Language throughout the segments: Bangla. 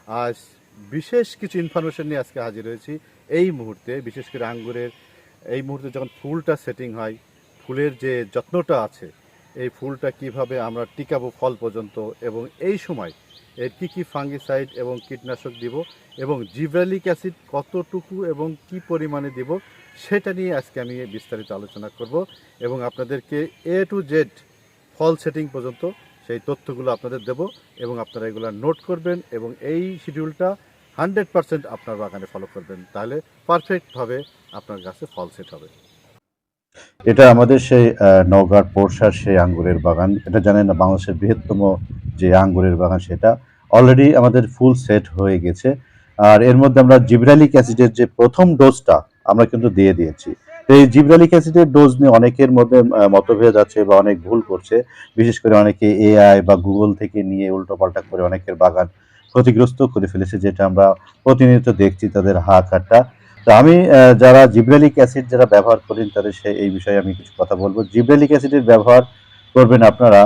আজ বিশেষ কিছু ইনফরমেশন নিয়ে আজকে হাজির হয়েছি। এই মুহূর্তে বিশেষ করে আঙ্গুরের এই মুহূর্তে যখন ফুলটা সেটিং হয়, ফুলের যে যত্নটা আছে, এই ফুলটা কিভাবে আমরা টিকাবো ফল পর্যন্ত, এবং এই সময় এর কী ফাঙ্গিসাইড এবং কীটনাশক দিব, এবং জিব্রালিক অ্যাসিড কতটুকু এবং কি পরিমাণে দিব, সেটা নিয়ে আজকে আমি বিস্তারিত আলোচনা করব এবং আপনাদেরকে এ টু জেড ফল সেটিং পর্যন্ত সেই তথ্যগুলো আপনাদের দেব এবং আপনারা এগুলো নোট করবেন এবং এই শিডিউলটা 100% আপনার বাগানে ফলো করবেন, তাহলে পারফেক্টভাবে আপনার গাছে ফল সেট হবে। এটা আমাদের সেই নওগাঁর পোরশার সেই আঙ্গুরের বাগান। এটা জানেন না, বাংলাদেশের বৃহত্তম যে আঙ্গুরের বাগান, সেটা অলরেডি আমাদের ফুল সেট হয়ে গেছে। আর এর মধ্যে আমরা জিব্রালিক অ্যাসিডের যে প্রথম ডোজটা আমরা কিন্তু দিয়ে দিয়েছি। তো এই জিব্রালিক অ্যাসিডের ডোজ নিয়ে অনেকের মধ্যে মতভেদ আছে বা অনেক ভুল করছে। বিশেষ করে অনেকে এআই বা গুগল থেকে নিয়ে উল্টোপাল্টা করে অনেকের বাগান ক্ষতিগ্রস্ত করে ফেলেছে, যেটা আমরা প্রতিনিয়ত দেখছি তাদের হাঁকাটা। তো আমি যারা জিব্রেলিক অ্যাসিড যারা ব্যবহার করেন তাদের এই বিষয়ে আমি কিছু কথা বলবো। জিব্রেলিক অ্যাসিডের ব্যবহার করবেন আপনারা,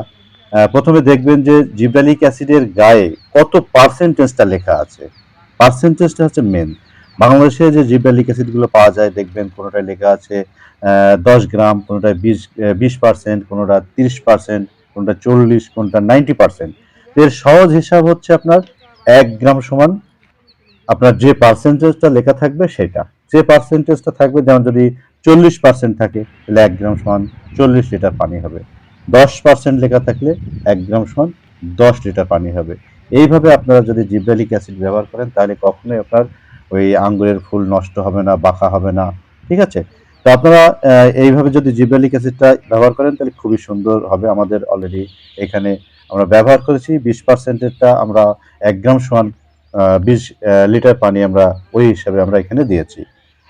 প্রথমে দেখবেন যে জিব্রেলিক অ্যাসিডের গায়ে কত পার্সেন্টেজটা লেখা আছে। পার্সেন্টেজটা হচ্ছে মেন। বাংলাদেশে যে জিব্রেলিক অ্যাসিডগুলো পাওয়া যায়, দেখবেন কোনোটায় লেখা আছে 10 গ্রাম, কোনোটায় 20%, কোনোটা 30%, কোনোটা 40, কোনোটা 90%। এর সহজ হিসাব হচ্ছে আপনার 1 গ্রাম সমান আপনার যে পার্সেন্টেজটা লেখা থাকবে সেটা। যে পার্সেন্টেজটা থাকবে, যেমন যদি 40% থাকে তাহলে 1 গ্রাম সমান 40 লিটার পানি হবে। 10% লেখা থাকলে 1 গ্রাম সমান 10 লিটার পানি হবে। এইভাবে আপনারা যদি জিব্রালিক অ্যাসিড ব্যবহার করেন তাহলে কখনোই আপনার ওই আঙ্গুরের ফুল নষ্ট হবে না, বাঁকা হবে না। ঠিক আছে? তো আপনারা এইভাবে যদি জিব্রালিক অ্যাসিডটা ব্যবহার করেন তাহলে খুবই সুন্দর হবে। আমাদের অলরেডি এখানে আমরা ব্যবহার করেছি 20%-এরটা আমরা 1 গ্রাম সমান 20 লিটার পানি আমরা ওই হিসাবে আমরা এখানে দিয়েছি।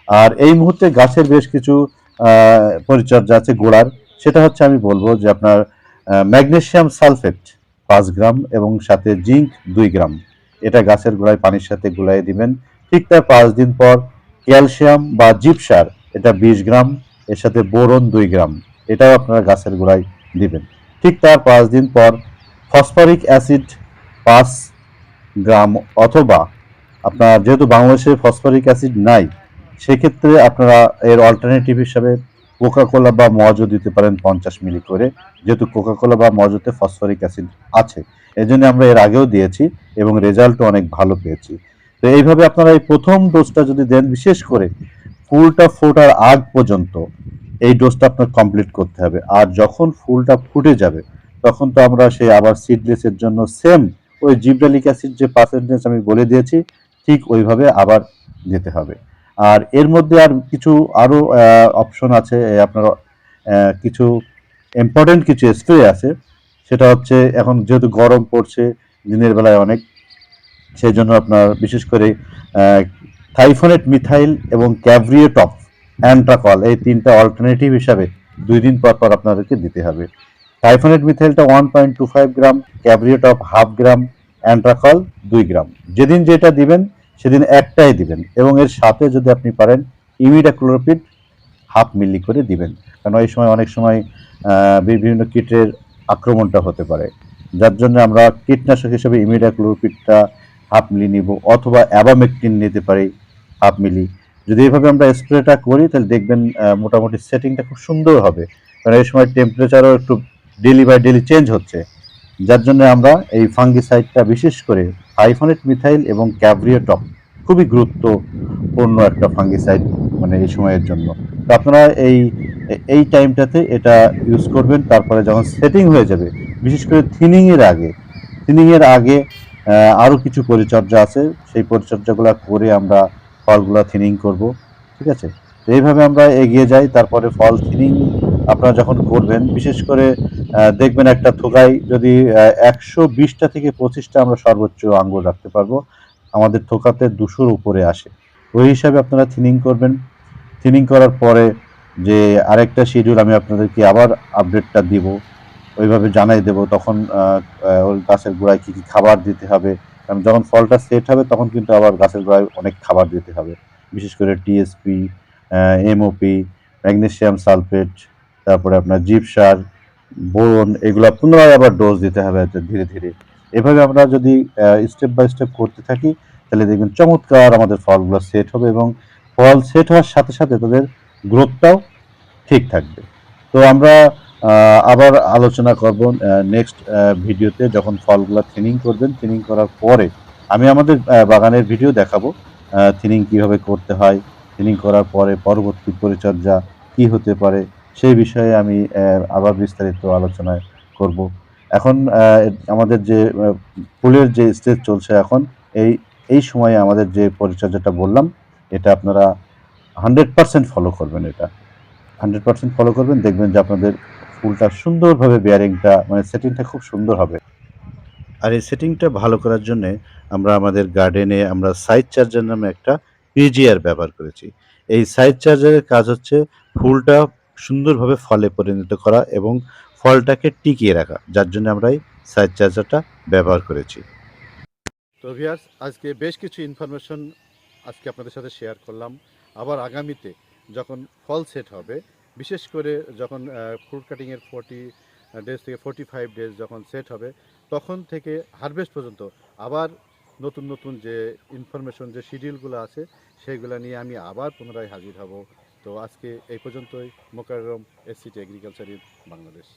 আর এই মুহূর্তে গাছের বেশ কিছু পরিচর্যা আছে গোড়ার। সেটা হচ্ছে আমি বলবো যে আপনার ম্যাগনেসিয়াম সালফেট 5 গ্রাম এবং সাথে জিঙ্ক 2 গ্রাম, এটা গাছের গোড়ায় পানির সাথে গুলাইয়ে দিবেন। ঠিক তার 5 দিন পর ক্যালসিয়াম বা জিপসার, এটা 20 গ্রাম, এর সাথে বোরন 2 গ্রাম, এটাও আপনারা গাছের গোড়ায় দিবেন। ঠিক তার 5 দিন পর ফসফরিক অ্যাসিড 5 গ্রাম, অথবা আপনার যেহেতু বাংলাদেশে ফসফরিক অ্যাসিড নাই, সেক্ষেত্রে আপনারা এর অল্টারনেটিভ হিসাবে কোকাকোলা বা মজও দিতে পারেন 50 মিলি করে, যেহেতু কোকাকোলা বা মজতে ফসফরিক অ্যাসিড আছে। এই জন্য আমরা এর আগেও দিয়েছি এবং রেজাল্টও অনেক ভালো পেয়েছি। তো এইভাবে আপনারা এই প্রথম ডোজটা যদি দেন, বিশেষ করে ফুলটা ফোটার আগ পর্যন্ত এই ডোজটা আপনার কমপ্লিট করতে হবে। আর যখন ফুলটা ফুটে যাবে তখন তো আমরা সেই আবার সিডলেসের জন্য সেম ওই জিব্রালিক অ্যাসিড যে পার্সেন্টেজ আমি বলে দিয়েছি, ঠিক ওইভাবে আবার যেতে হবে। আর এর মধ্যে আর কিছু আরও অপশন আছে। আপনার কিছু ইম্পর্টেন্ট কিছু স্প্রে আছে। সেটা হচ্ছে, এখন যেহেতু গরম পড়ছে দিনের বেলায় অনেক, সেই জন্য আপনার বিশেষ করে থাইফনেট মিথাইল এবং ক্যাভরিয়েটপ অ্যান্ট্রাকল, এই তিনটা অল্টারনেটিভ হিসাবে 2 দিন পর পর আপনাদেরকে দিতে হবে। টাইফনেট মিথাইলটা 1.25 গ্রাম, ক্যাব্রিওটপ 1/2 গ্রাম, অ্যান্ট্রাকল 2 গ্রাম। যেদিন যেটা দিবেন সেদিন একটাই দিবেন, এবং এর সাথে যদি আপনি পারেন ইমিডাক্লোরোপিড 1/2 মিলি করে দিবেন, কারণ এই সময় অনেক সময় বিভিন্ন কীটের আক্রমণটা হতে পারে। যার জন্য আমরা কীটনাশক হিসেবে ইমিডাক্লোরোপিডটা 1/2 মিলি নিব, অথবা অ্যাবামেকটিন নিতে পারি 1/2 মিলি। যদি এইভাবে আমরা স্প্রেটা করি তাহলে দেখবেন মোটামুটি সেটিংটা খুব সুন্দর হবে, কারণ এই সময় টেম্পারেচারও একটু ডেলি বাই ডেলি চেঞ্জ হচ্ছে। যার জন্য আমরা এই ফাঙ্গিসাইডটা, বিশেষ করে টাইফনেট মিথাইল এবং ক্যাভরিওটপ, খুবই গুরুত্বপূর্ণ একটা ফাঙ্গিসাইড মানে এই সময়ের জন্য। তো আপনারা এই টাইমটাতে এটা ইউজ করবেন। তারপরে যখন সেটিং হয়ে যাবে, বিশেষ করে থিনিংয়ের আগে আরও কিছু পরিচর্যা আছে, সেই পরিচর্যাগুলো করে আমরা ফলগুলো থিনিং করব। ঠিক আছে? তো এইভাবে আমরা এগিয়ে যাই। তারপরে ফল থিনিং আপনারা যখন করবেন, বিশেষ করে দেখবেন একটা থোকায় যদি 120টা থেকে 25টা আমরা সর্বোচ্চ আঙ্গুর রাখতে পারবো। আমাদের থোকাতে 200-র উপরে আসে। ওই হিসাবে আপনারা থিনিং করবেন। থিনিং করার পরে যে আরেকটা শিডিউল আমি আপনাদেরকে আবার আপডেটটা দিব, ওইভাবে জানাই দেব, তখন ওই গাছের গোড়ায় কী কী খাবার দিতে হবে। কারণ যখন ফলটা সেট হবে তখন কিন্তু আবার গাছের গোড়ায় অনেক খাবার দিতে হবে, বিশেষ করে টিএসপি, এমওপি, ম্যাগনেসিয়াম সালফেট, তারপরে আপনার জিপসার, বোরন, এগুলো পুনরায় আবার ডোজ দিতে হবে ধীরে ধীরে। এভাবে আমরা যদি স্টেপ বাই স্টেপ করতে থাকি তাহলে দেখবেন চমৎকার আমাদের ফলগুলো সেট হবে, এবং ফল সেট হওয়ার সাথে সাথে তাদের গ্রোথটাও ঠিক থাকবে। তো আমরা আবার আলোচনা করব নেক্সট ভিডিওতে, যখন ফলগুলা থিনিং করবেন। থিনিং করার পরে আমি আমাদের বাগানের ভিডিও দেখাবো থিনিং কিভাবে করতে হয়, থিনিং করার পরে পরবর্তী পরিচর্যা কি হতে পারে সেই বিষয়ে আমি আবার বিস্তারিত আলোচনায় করব। এখন আমাদের যে ফুলের যে স্টেজ চলছে এখন, এই এই সময়ে আমাদের যে পরিচর্যাটা বললাম, এটা আপনারা 100% ফলো করবেন। এটা 100% ফলো করবেন, দেখবেন যে আপনাদের ফুলটা সুন্দরভাবে বেয়ারিংটা মানে সেটিংটা খুব সুন্দর হবে। আর এই সেটিংটা ভালো করার জন্য আমরা আমাদের গার্ডেনে আমরা সাইজ চার্জার নামে একটা পিজিআর ব্যবহার করেছি। এই সাইজ চার্জারের কাজ হচ্ছে ফুলটা সুন্দরভাবে ফলে পরিণত করা এবং ফলটাকে টিকিয়ে রাখা, যার জন্য আমরা এই সাইজ চার্জারটা ব্যবহার করেছি। তো ভিউয়ার্স, আজকে বেশ কিছু ইনফরমেশন আজকে আপনাদের সাথে শেয়ার করলাম। আবার আগামীতে যখন ফল সেট হবে, বিশেষ করে যখন ফ্রুট কাটিংয়ের 40 ডেজ থেকে 45 ডেজ যখন সেট হবে, তখন থেকে হারভেস্ট পর্যন্ত আবার নতুন নতুন যে ইনফরমেশন, যে শিডিউলগুলো আছে, সেইগুলো নিয়ে আমি আবার পুনরায় হাজির হব। তো আজকে এই পর্যন্তই। Mokarram, SCT agriculture in Bangladesh.